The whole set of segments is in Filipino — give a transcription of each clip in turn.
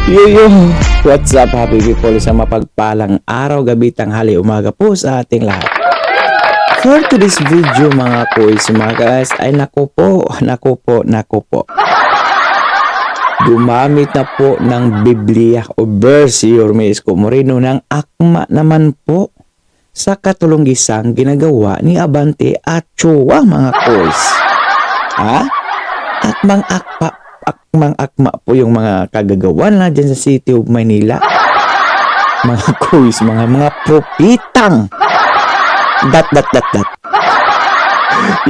Yo! What's up, happy people? Isang mapagpalang araw, gabi, tanghali, umaga po sa ating lahat. For today's video mga kuys, mga guys, ay naku po. Gumamit na po ng Biblia o verse Yorme Isko Moreno ng akma naman po sa katulong-gisang ginagawa ni Abante at Chua mga kuys. Ha? Akmang-akma po yung mga kagagawan na dyan sa City of Manila. Mga kuys, mga propitang. Dat.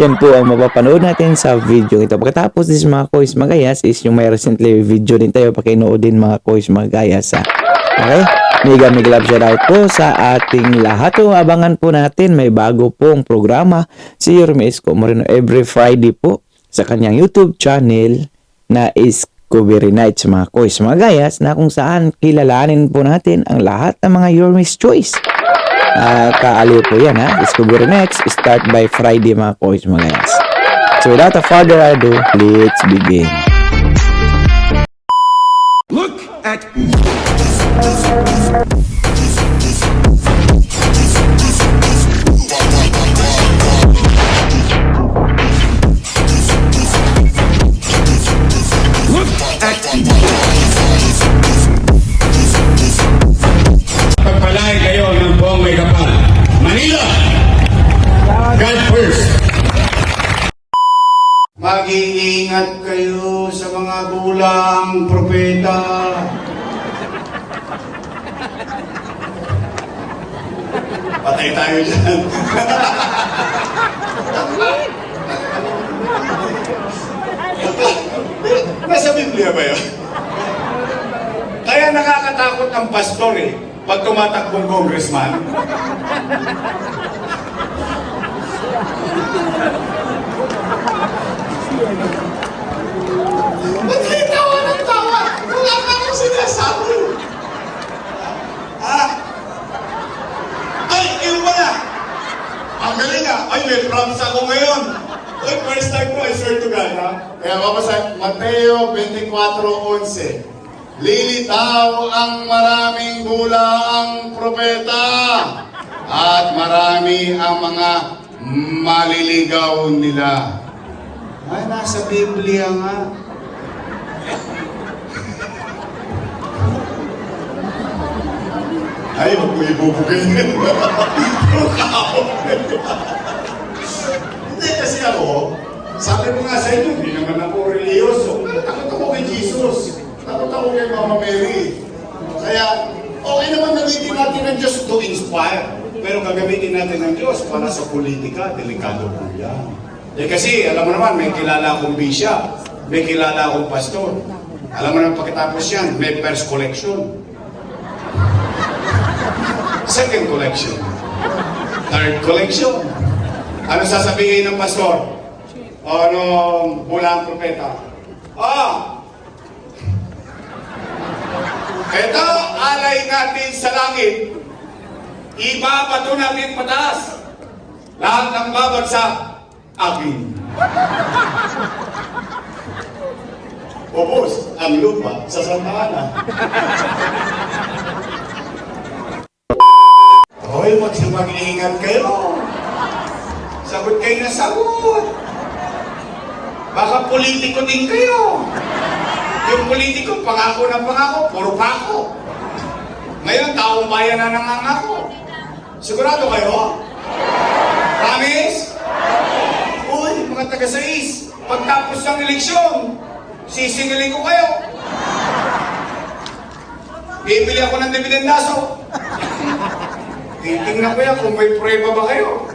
Yan po ang mapapanood natin sa video ito. Pagkatapos this mga kuys, mga gayas, is yung may recently video din tayo. Pakinood din mga kuys, mga gayas. Okay? Mega love shout out po sa ating lahat. O, abangan po natin, may bago pong programa si Yorme Isko Moreno every Friday po sa kanyang YouTube channel na Discovery Nights mga kuys, mga gayas, na kung saan kilalanin po natin ang lahat ng mga Yorme's Choice. Kaaliw po yan ha. Discovery Nights start by Friday mga kuys, mga gayas. So without a further ado, let's begin. Look at pagpalain kayo ng buong may kapal. Manila! God first! Mag-iingat kayo sa mga bulang propeta. Patay tayo dyan. Nasa Biblia ba yun? Kaya nakakatakot ang pastor pag tumatakbong congressman. Ba't kayo tawa ng tawa? Wala ka akong sinasabi. Ay, iyo ba na? Ang galing Ay, may props ako ngayon. Ay, first time ko, I swear to God, Kaya mabasa, Mateo 24:11. Lilitaw ang maraming bulaang propeta at marami ang mga maliligaw nila. Ay, nasa Biblia nga. Ay, wag mo ibubugay nila. Hindi kasi ako, sabi ko nga sa inyo, hindi naman ako religyoso. Takot ako kay Jesus. Takot ako kay Mama Mary. Kaya, okay naman gamitin natin ng Diyos to inspire. Pero gagamitin natin ng Diyos para sa politika, delikado po yan. Kasi, alam mo naman, may kilala akong bishop, may kilala akong pastor. Alam mo naman, pagkatapos yan, may first collection. Second collection. Third collection. Ano sasabihin ng pastor? O anong bulang propeta? Ito, alay natin sa langit. Ibabato natin pataas. Lahat ng babagsak, akin. Ubos ang lupa sa Santa Ana. Hoy, mag-ingat kayo. Sagot kayo na sagot. Baka politiko din kayo. Yung politiko, pangako na pangako, puro pako. Ngayon, taong bayan na nangangako. Sigurado kayo? Promise? Uy, mga taga-sais, pagtapos ng eleksyon, sisingilin ko kayo. Bibili ako ng dividendaso. Titingnan ko yan kung may prueba ba kayo.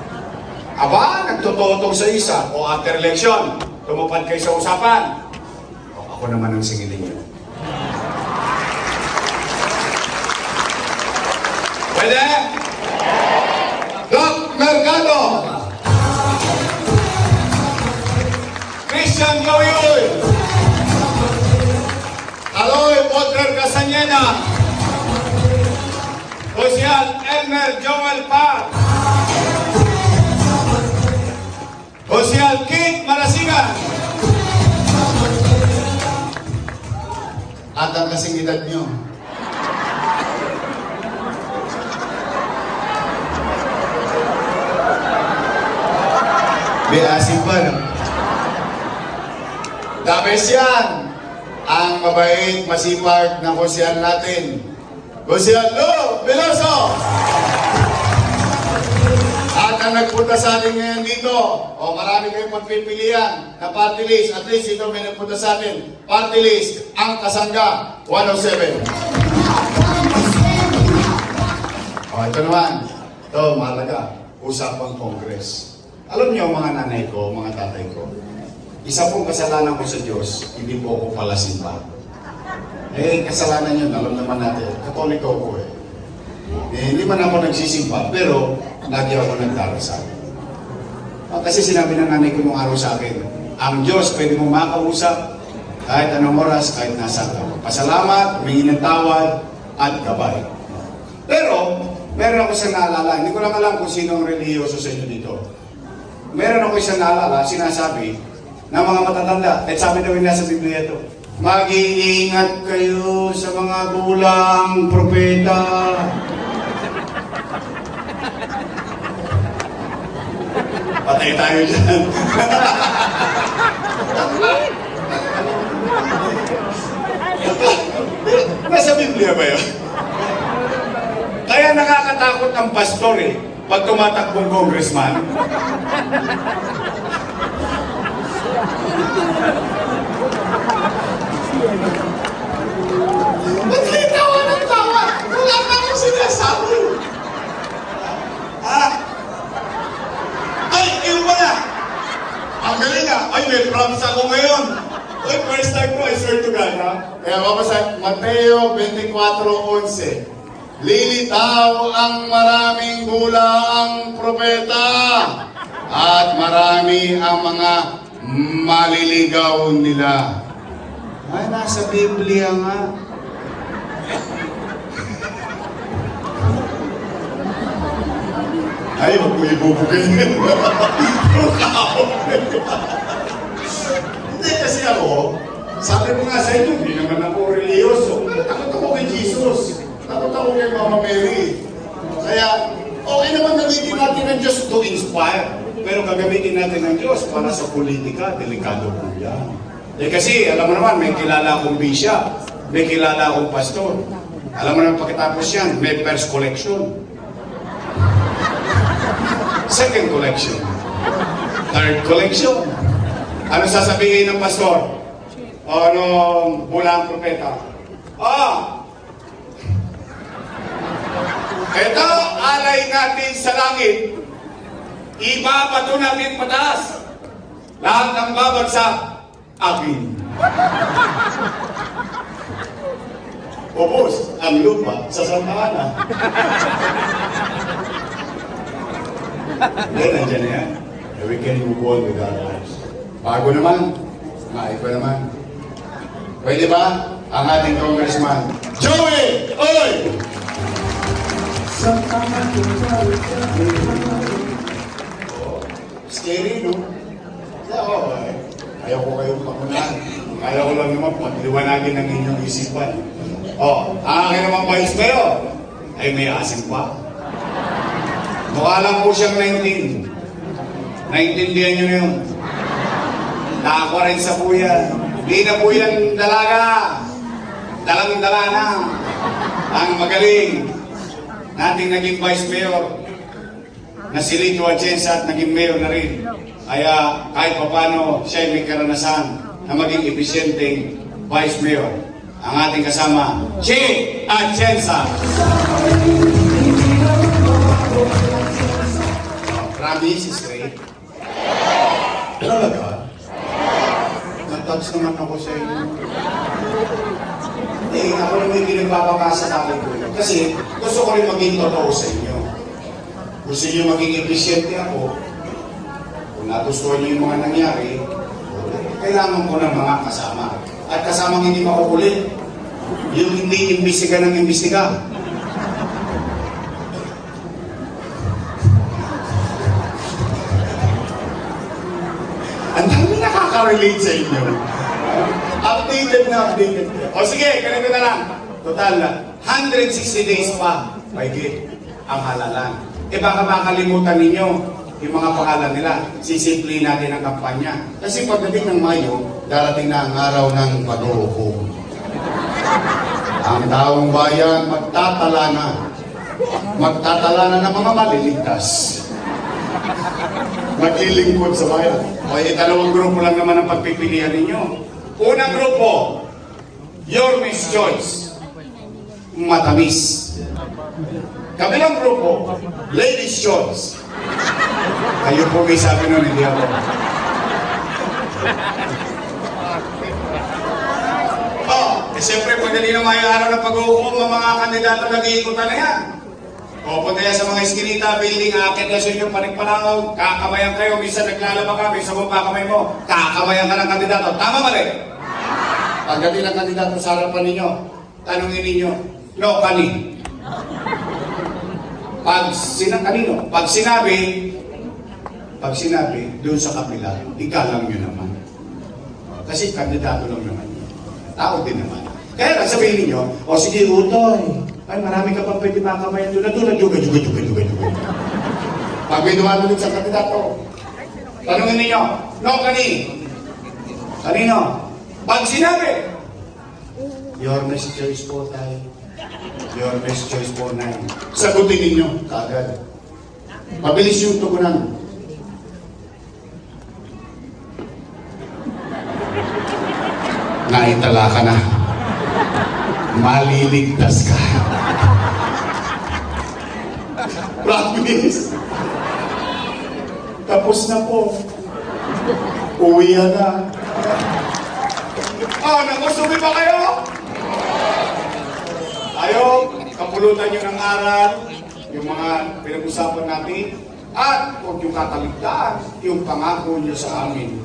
Aba, nagtototong sa isa o after election, tumupad kayo sa usapan. O, ako naman ang singilin nyo. Pwede? Doc Mercado! Christian Gawiul! Aloy Walter Casanyena! Josial Elmer Joel Parr! Josial Kate Malasigan! at ang kasing edad nyo. May asim pa, no? Dabes yan! Ang mabait, masipag na konsyal natin. Konsyal Lo Veloso! At ang nagpunta sa atin ngayon dito, o marami kayong pagpipilian na party list, at least ito may nagpunta sa atin, party list, ang Kasangga 107. O, ito naman. Ito, mahalaga. Usapang Congress. Alam niyo, mga nanay ko, mga tatay ko, isa pong kasalanan ko sa Diyos, hindi po ako palasimba. Eh, kasalanan yun, alam naman natin. Katoliko ko eh. Hindi man ako nagsisimba, pero lagi ako nagdarasal. Kasi sinabi ng nanay ko nung araw sa akin, ang Diyos pwede mo makausap kahit anong oras, kahit nasa ka. Pasalamat, humingi ng tawad, at gabay. Pero, meron ako isang naalala. Hindi ko lang alam kung sino ang reliyoso sa inyo dito. Meron ako isang naalala, sinasabi, ng mga matatanda. At sabi daw yung nasa Biblia ito, mag-iingat kayo sa mga gulang propeta. Patay tayo dyan. Nasa Biblia ba yun? Kaya nakakatakot ang pastor eh, pag tumatakbong congressman. Ba't kayo tawa ng tawa? Wala ka nang sinasabi. Ay, ilan ba na? Ang galing ah. Ay, may promise ako ngayon. Ay, first time ko, I swear to God, ha? Kaya mabasa, Mateo 24:11. Lilitaw ang maraming gulang propeta at marami ang mga maliligaw nila. Ay, nasa Biblia nga. Ay, huwag mo ibubugin. Hindi kasi ako, sabi ko nga sa inyo, hindi naman ako reliyoso. Takot ako kay Jesus. Takot ako kay Mama Mary. Kaya, okay naman gamitin natin ng Diyos to inspire. Pero gagamitin natin ng Diyos para sa politika, delikado po yan. Eh kasi, alam mo naman, may kilala akong bisya, may kilala akong pastor. Alam mo naman pagkatapos yan, may first collection. Second collection. Third collection. Ano sasabihin ng pastor? O nung bulang propeta? Ito, alay natin sa langit. Ibabato natin pataas. Lahat ng babagsak, akin. Ubos ang lupa sa Santa Ana. Then, nandiyan na yan. We can move on with our lives. Bago naman, maiba naman. Pwede ba ang ating congressman? Joey! Oy! Scary, no? Ayaw ko kayong pakunan. Ayaw ko lang naman pagliwanagin ng inyong isipan. Ang akin naman vice mayor ay may asim pa. Mukha lang po siyang 19. Naintindihan nyo na yun. Naka-40 sa po yan. Hindi na po yan dalaga. Dalang-dala na. Ang magaling nating naging vice mayor na si Lito Atienza at naging mayor na rin. Kaya kahit papano siya may karanasan na maging episyenteng vice mayor. Ang ating kasama, Che Atienza. Promise is great. Talaga? Nag-touch naman ako sa inyo. Hindi, ako naman yung pinagpapakasa natin ko. Kasi gusto ko rin maging totoo sa inyo. Gusto niyo maging episyente ako. Kung natustuhan niyo yung mga nangyari, kailangan ko ng mga kasama. At kasamang hindi makukulit. Yung hindi imbestiga ng imbestiga. Ang dami nakaka-relate sa inyo. Updated na, updated. O sige, ganito na lang. Total, 160 days pa. Mahigit ang halalan. E baka makalimutan ninyo yung mga pangalan nila. Sisimplihin natin ang kampanya. Kasi pagdating ng Mayo, darating na ang araw ng pag-uupo. Ang taong bayan magtatala na. Magtatala na ng mga maliligtas. Maglilingkod sa bayan. O dalawang grupo lang naman ang pagpipilian ninyo. Unang grupo, Your Miss Choice. Matamis. Kabilang grupo, Ladies Choice. Kayo po may sabi nun, hindi ako. Siyempre, pagdali na may araw ng pag-uukom, ang mga kandidato nag-iikutan na yan. O, punta yan sa mga iskinita, building, akit na sa inyo, panikpalangaw, kakamayan kayo, minsan naglalaba ka, minsan mo pa kamay mo, kakamayan ka ng kandidato. Tama mali? Pagdating ng kandidato sa harapan ninyo, tanungin ninyo, no, kani? Kanino? Pag sinabi, doon sa kapila, ikalang nyo naman. Kasi kandidato lang naman. Tao din naman. Kaya lang sabihin ninyo, o sige, Utoy, ay marami ka pang pwede makamayan doon. Natulad, juga. Pag may dumalulit sa kandidato, tanungin ninyo, no, kanino? Pag sinabi, Your Miss Choice po tayo. Your Miss Choice po na. Sagutin ninyo, kagad. Mabilis yung tugunan. Naitala ka na. Maliligtas ka. Promise. Tapos na po. Uwi na. Nagustubi ba kayo? Ayaw, kapulutan nyo ng aral, yung mga pinag-usapan natin, at huwag yung kakaligtaan, yung pangako nyo sa amin.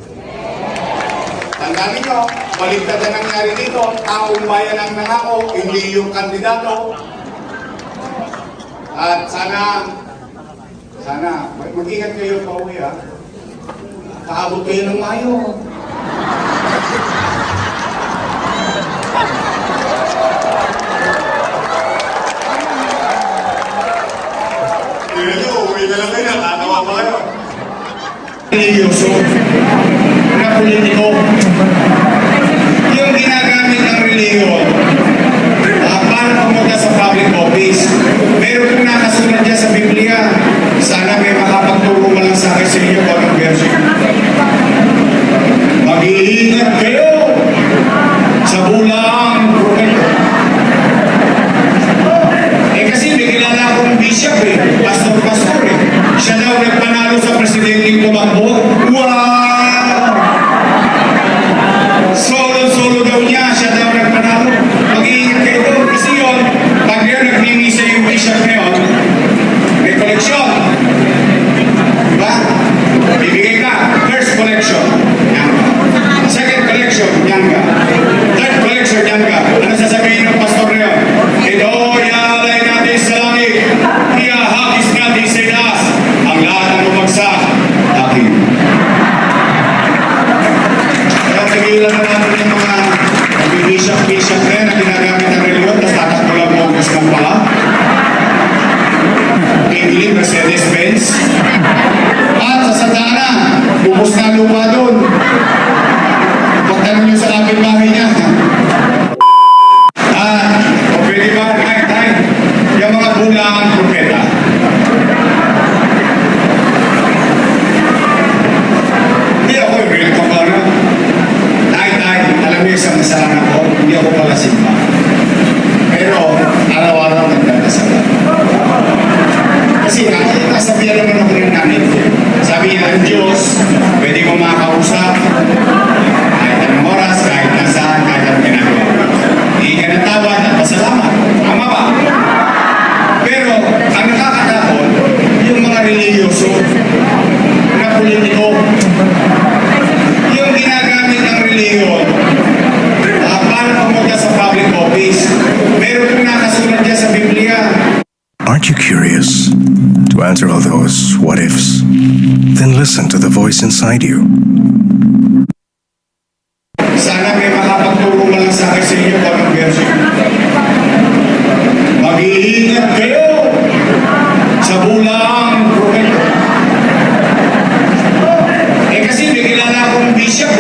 Tandaan ninyo, baligtad na nangyari dito, taong bayan ang nangako, hindi yung kandidato. At sana, mag-ingat kayo pa uwi ha. Kaabot kayo ng Mayo. Tingnan nyo, uwi na lang kayo, nakatawa pa kayo. Religyoso na politiko. Yung ginagamit ng reliyon para pumunta sa public office. Meron kong nakasulat dyan sa Biblia. Sana may makapagturo mo lang sa akin sa inyo kung anong version. Mag-iingat kayo sa bulang propeta. Kasi may kilala akong bishop pastor eh. Siya daw nagpanalo sa presidenteng tumakbo. Wow! Solo daw niya, siya daw nagpanalo. Mag-iingat kayo doon. Kasi yun, pag yun nagmimisa yung bishop na yun, may koleksyon. Diba? Bibigay ka. First collection, yanga. Second collection, yanga. Third collection, yanga. Ano sasabihin ng pastor na yun? Ito, yalay natin sa langit. Iyahagis natin sa itaas. Ang lahat ng bumagsak, akin. Kaya tigilan na natin yung mga bishop na yan na ginagamit ng reliyon, tapos tatakbo lang mo ang gustong pala. Bibili, Mercedes-Benz. At sa Santana, bubos na lupa doon. Pagtanong nyo sa kapitbahay niya. O pwede ba, tayo, yung mga bulangan propeta. Hindi ako yung real kapara. Tayo, alam niyo isang kasalanan ko, hindi ako pala simba. Pero, araw-araw nagdadasal. Kasi nasabihan naman ako ng nanay ko. Sabi niya, ang Diyos, pwede mo makakausap, kahit anong oras, kahit nasaan, kahit anong ginagawa. Hindi ka natawad at pasalamat. Tama ba? Pero, ang nakakatakot, yung mga religyoso, na politiko, yung ginagamit ng reliyon, para pumunta sa public office. Meron kong nakasulat dyan sa Biblia. Aren't you curious to answer all those what ifs? Then listen to the voice inside you. Sana may makapagturo man lang sa akin sa inyo kung anong version. Mag-iingat kayo sa bulaang propeta. Kasi may kilala akong bishop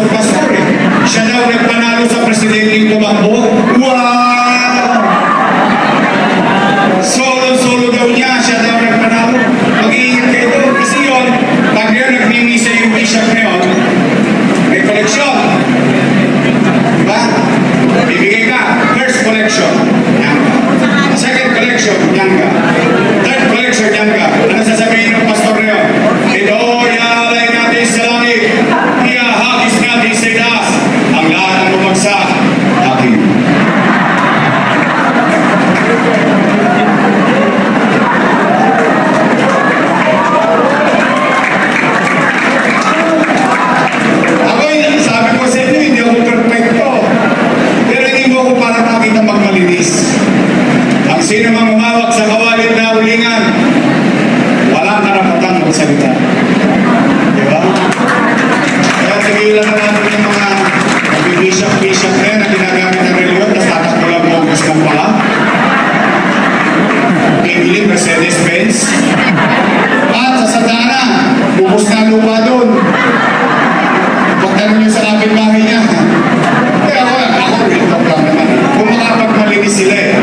pastor eh. Siya daw nagpanalo sa presidenteng tumakbo. Wow! Solo daw niya, siya daw nagpanalo. Mag-iingat kayo doon. Kasi yun, pag yun nagmimisa yung bishop na yun, may koleksyon. Diba? Bibigay ka. First collection, yan ka. Second collection, yan ka. Third collection, yan ka. Ano sasabihin ng pastor na yun? Ito, iaalay natin sa langit. Iahagis natin sa itaas. Ang lahat ng bumagsak, akin. Sabi ko sa inyo, hindi ako perfecto. Pero hindi mo ako para makita magmalinis. Ang sino mang umawak sa kawalit na ulingan, walang karapatang magsalita. Diba? Kaya tigilan na natin yung mga bishop na yan na ginagamit ng reliyon, tapos tatakbo lang focus lang pala. Bibili Mercedes-Benz. At sa Santana, bubos na lupa doon. Pagtanong nyo sa kapitbahay niya. Kaya ako real talk lang naman. Kung makapagmalinis sila eh.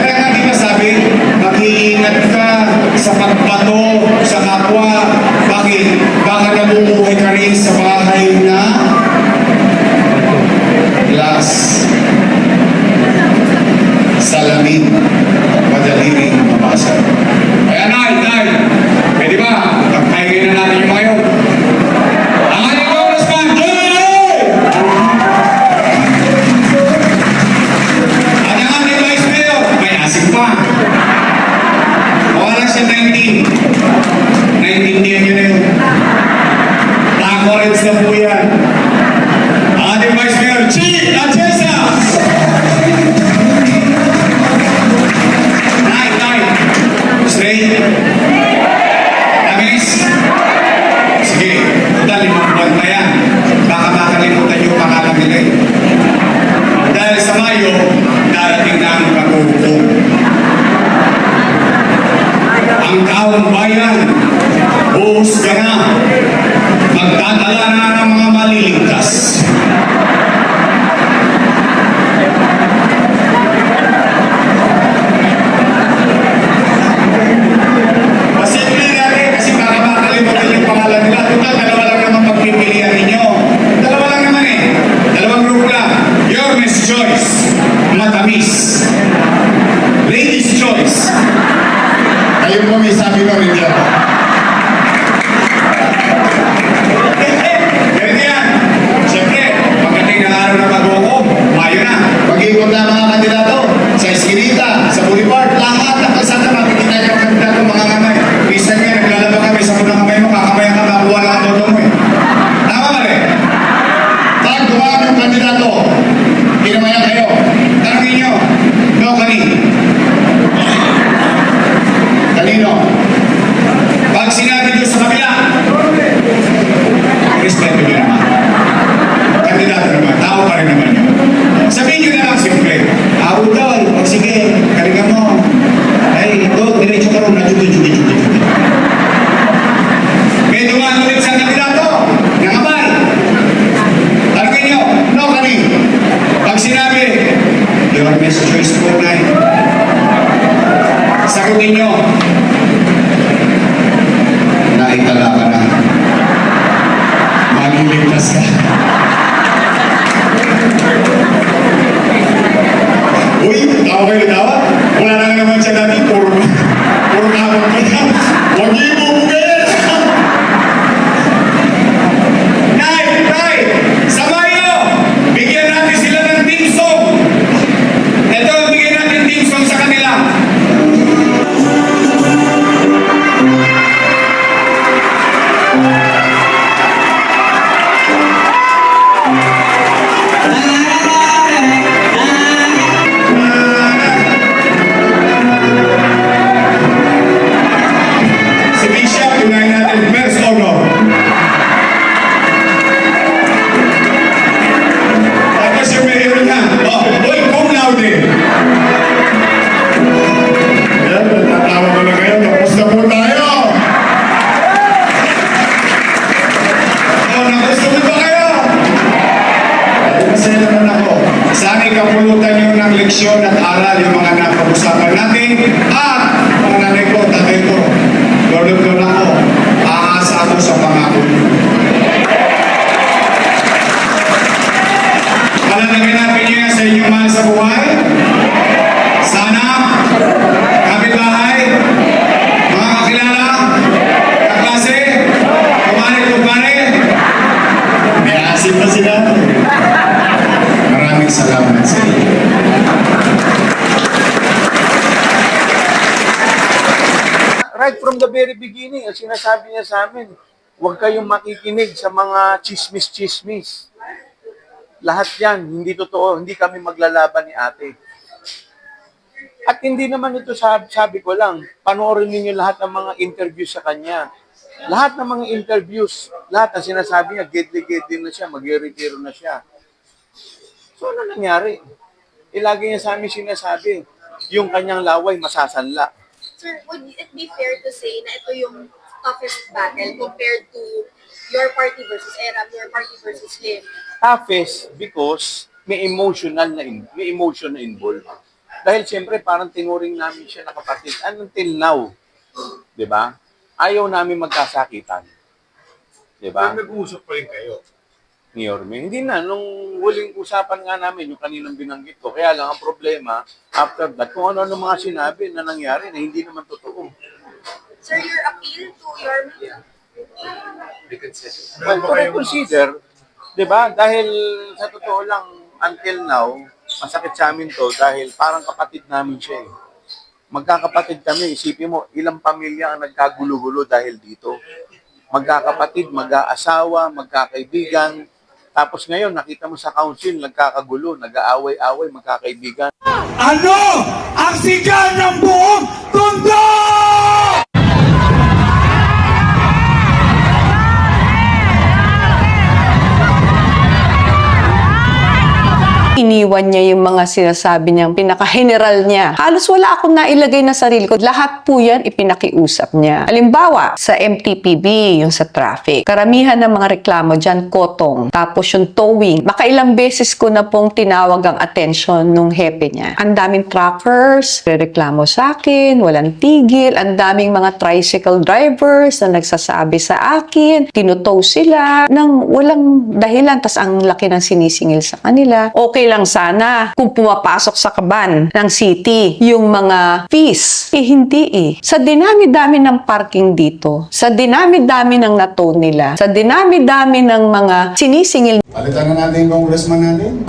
Kaya nga di ba sabi, mag-iingat ka sa pagbato, sa kapwa. Bakit? Baka namumuhay ka rin sa bahay na glass. Salamin. Madali rin mabasa. Kaya nay, pwede ba? Pagpahingin na natin yung mga yun. Ang ating congressman, Joy! At ang ating vice mayor, may asing pa. Wala siya 19. Naintindihan niyo na yun. Tacorets na po yan. Ang ating vice mayor, Chi Atienza! Nay, straight. Tamis. Sige, total 5 buwan na yan. Baka makalimutan yung pangalan nila eh. Dahil sa Mayo, darating na ang pag-uukong. Ang taong bayan, buhusga na. Magdadala na ng mga maliligtas. Pasimple natin kasi baka makalimutan yung pangalan nila. Total, dalawa lang naman pagpipilian ninyo. Dalawa lang naman eh. Dalawang grupo lang. Your Miss Choice. Matamis. Ladies Choice. Kayo po may sabi mo rin dyan. Ganyan yan. Siyempre, pagdating ng araw na mag-ukom, Mayo na. Mag-iikot na mga kandidato. Sa Eskinita, sa Boulevard, lahat ng kalsada makikita yung kandidato mga kamay. Minsan nga, naglalaba kami sa munang kamay mo, kakamayan ka, makuha lang ang toto mo eh. Tama ba rin? Pag dumami yung kandidato, kinamayan kayo. Tanongin nyo, no, kanino? Pag sinabi nyo sa kabila, respeto nyo naman. Kandidato naman, tao pa rin naman yun. Sabihin nyo na lang simple. Udol, o sige, kalinga mo. Ay, ito, diretso ka rin na jugi. May dumaan ulit sa kandidato. Nangabay. Tanongin nyo, no, pag sinabi, your Miss Choice po na sagutin nyo, naitala ka na. Magiligtas ka. Uy, tao kayo tawa? Wala na naman siya dati. Puro tawag pa yan. Huwag niyo ibubugayan. Nay! Sa Mayo! Bigyan natin sila ng team song. Ito, bigyan natin team song sa kanila. leksyon at aral yung mga napag-usapan natin at mga nanay ko, tatay ko, lolo ako, aasa ako sa pangako niyo. Palalagay natin niyo yan sa inyong mahal sa buhay. Sana, kapitbahay, mga kakilala, kaklase, kumare, may asin pa sila. Maraming salamat sa inyo. Right from the very beginning, ang sinasabi niya sa amin, huwag kayong makikinig sa mga chismis-chismis. Lahat yan, hindi totoo, hindi kami maglalaban ni ate. At hindi naman ito sabi ko lang, panoorin ninyo lahat ng mga interviews sa kanya. Lahat ng mga interviews, lahat ang sinasabi niya, gedli-gedli na siya, mag-retiro na siya. So ano nangyari? Ilagi niya sa amin sinasabi, yung kanyang laway masasanla. Sir, would it be fair to say na ito yung toughest battle compared to your party versus Eram, your party versus Lim? Toughest because may emotion na involved. Dahil siyempre parang tinuring namin siya na kapatid. And until now, 'di ba? Ayaw namin magkasakitan. 'Di ba? Nag-uusap pa rin kayo. Ni Yorme. Hindi na nung huling usapan nga namin yung kaninang binanggit ko. Kaya lang ang problema after that kung ano mga sinabi na nangyari na hindi naman totoo. Sir, your appeal to your... Well, to reconsider, 'di ba? Dahil sa totoo lang until now, masakit sa amin 'to dahil parang kapatid namin siya eh. Magkakapatid kami, isipin mo, ilang pamilya ang nagkagulo-gulo dahil dito. Magkakapatid, mag-aasawa, magkakaibigan. Tapos ngayon, nakita mo sa council, nagkakagulo, nag-aaway-away, magkakaibigan. Ano ang sigaw ng buong mundo? Iniwan niya yung mga sinasabi niyang pinaka-general niya. Halos wala akong nailagay na sarili ko. Lahat po yan ipinakiusap niya. Halimbawa, sa MTPB, yung sa traffic. Karamihan ng mga reklamo dyan, kotong. Tapos yung towing. Makailang beses ko na pong tinawag ang attention nung hepe niya. Ang daming truckers, reklamo sa akin, walang tigil. Ang daming mga tricycle drivers na nagsasabi sa akin. Tinutow sila ng walang dahilan. Tas ang laki ng sinisingil sa kanila. Okay lang sana kung pumapasok sa kaban ng city yung mga fees. Eh, hindi eh. Sa dinami-dami ng parking dito, sa dinami-dami ng nato nila, sa dinami-dami ng mga sinisingil. Palitan na natin yung congressman natin.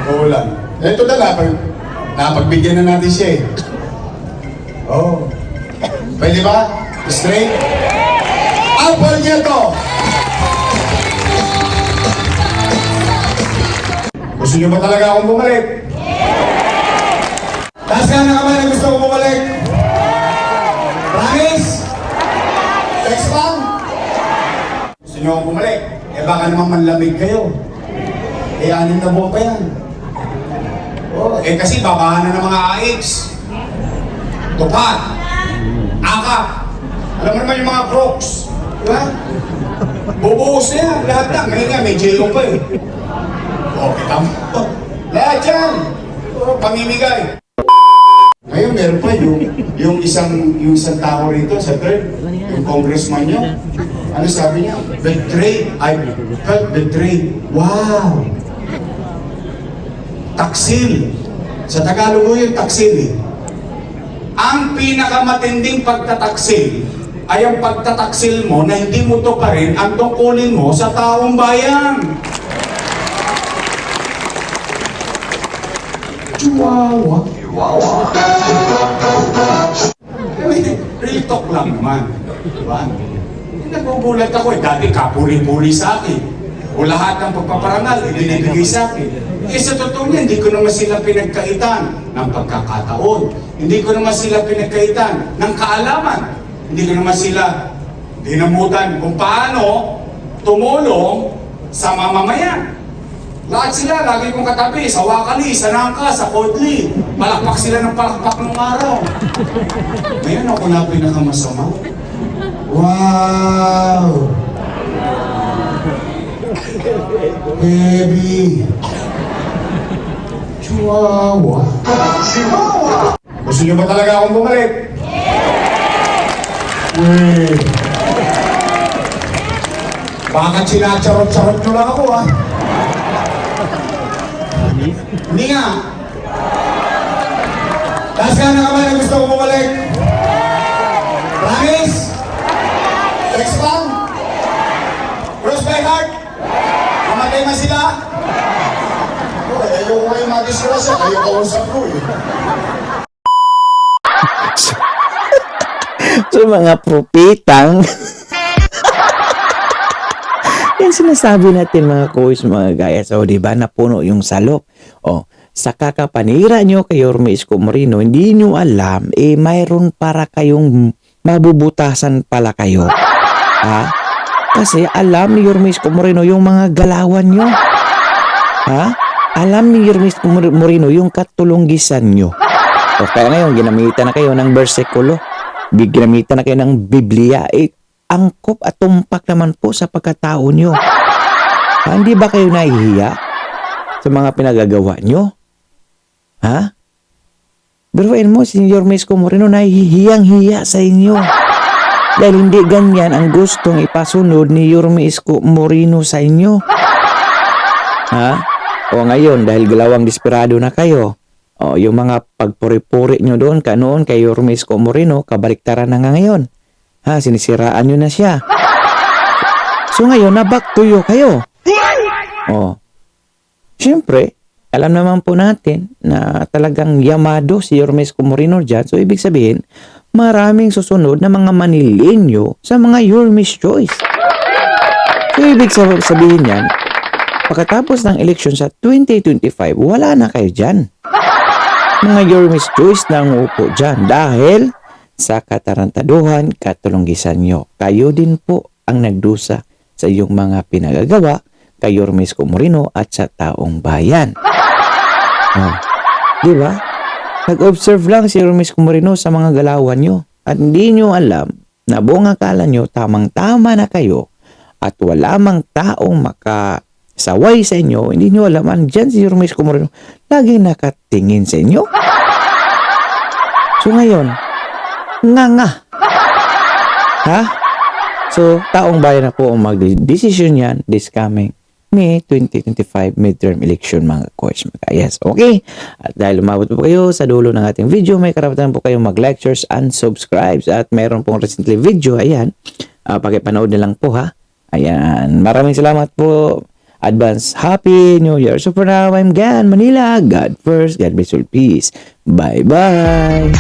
Oo lang. Ito na napagbigyan na natin siya eh. Oh. Pwede ba? Straight? Apple niya to! Gusto niyo ba talaga akong bumalik? Taas ka na kamay na gusto kong bumalik. Promise? Text lang? Gusto niyo akong bumalik? Eh baka naman manlamig kayo. Eh 6 na buwan pa yan. Oh, eh kasi babahan na ng mga AX. Tupad. Akap. Alam mo naman yung mga crocs. Diba? Bubuhos na yan. Lahat na. Ngayon nga may jello pa eh. Oh, kita mo. Lahat yan. Oh, pamimigay. Ngayon, meron pa yung isang tao rito sa third, yung congressman niya. Ano sabi niya? Betrayed. I felt betrayed. Wow! Taksil. Sa Tagalog mo yung taksil eh. Ang pinakamatinding pagtataksil ay ang pagtataksil mo na hindi mo to pa rin ang tungkulin mo sa taong bayan. Chihuahua. Real talk lang naman. Diba? Nagugulat ako eh. Dati kapuri-puri sa akin. O lahat ng pagpaparangal, ibinibigay sa akin. Eh sa totoo niya, hindi ko naman sila pinagkaitan ng pagkakataon. Hindi ko naman sila pinagkaitan ng kaalaman. Hindi ko naman sila dinamutan kung paano tumulong sa mamamayan. Lahat sila, lagi kong katabi, sa Wakali, sa Nangka, sa Kodli. Palakpak sila ng palakpak ng araw. Ngayon ako na pinakamasama. Wow! Baby! Chihuahua. Chihuahua! Gusto niyo ba talaga akong bumalik? Wait. Bakit sinacharot-charot nyo lang ako, ha? Hindi nga. Taas ka na kamay na gusto ko bumalik. Promise? Next time? Cross by heart? Mamatay man sila? Ayoko kayo mag-discuss, ayoko usap ko eh. So mga propitang yan sinasabi natin mga kois, mga gaya. So diba napuno yung salop. O sa kakapanira nyo kay Yorme Isko Moreno, hindi nyo alam, mayroon para kayong mabubutasan pala kayo. Ha? Kasi alam ni Yorme Isko Moreno yung mga galawan nyo. Ha? Alam ni Yorme Isko Moreno yung katulunggisan nyo. O kaya ngayon, ginamitan na kayo ng bersikulo. Ginamitan na kayo ng Biblia. Angkop at tumpak naman po sa pagkatao nyo. Hindi ba kayo nahihiya sa mga pinagagawa nyo? Ha? Biruin mo, Senyor Isko Moreno, nahihiyang-hiya sa inyo. Dahil hindi ganyan ang gustong ipasunod ni Yorme Isko Moreno sa inyo. Ha? O ngayon, dahil galawang desperado na kayo, o yung mga pagpuri-puri nyo doon, kanoon kay Yorme Isko Moreno, kabaliktaran na nga ngayon. Ha, sinisiraan nyo na siya. So ngayon, nabaktuyo kayo. O, siyempre, alam naman po natin na talagang yamado si Yorme Isko Moreno dyan. So, ibig sabihin, maraming susunod na mga Manilenyo sa mga Yorme's Choice. So, ibig sabihin yan, pagkatapos ng eleksyon sa 2025, wala na kayo dyan. Mga Yorme's Choice na ang upo dyan dahil sa katarantaduhan, katulunggisan nyo. Kayo din po ang nagdusa sa iyong mga pinagagawa kay Yorme Isko Moreno at sa taong bayan. Oh, di ba? Nag-observe lang si Yorme Isko Moreno sa mga galawan nyo at hindi nyo alam na buong akala nyo tamang-tama na kayo at wala mang taong makasaway sa inyo. Hindi nyo alam, andyan si Yorme Isko Moreno laging nakatingin sa inyo. So ngayon, nga. Ha? So, taong bayan na po ang mag-decision yan this coming May 2025 midterm election mga coach. Yes, okay? At dahil umabot po kayo sa dulo ng ating video, may karapatan po kayong mag-like, shares, and subscribe. At mayroon pong recently video, ayan. Pakipanood na lang po ha. Ayan. Maraming salamat po. Advance Happy New Year. So for now, I'm Gan Manila. God first, God bless all, peace. Bye-bye.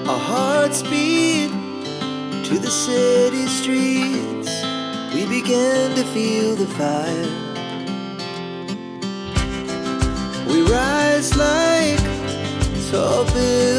Our hearts beat to the city streets. We began to feel the fire. We rise like tall buildings.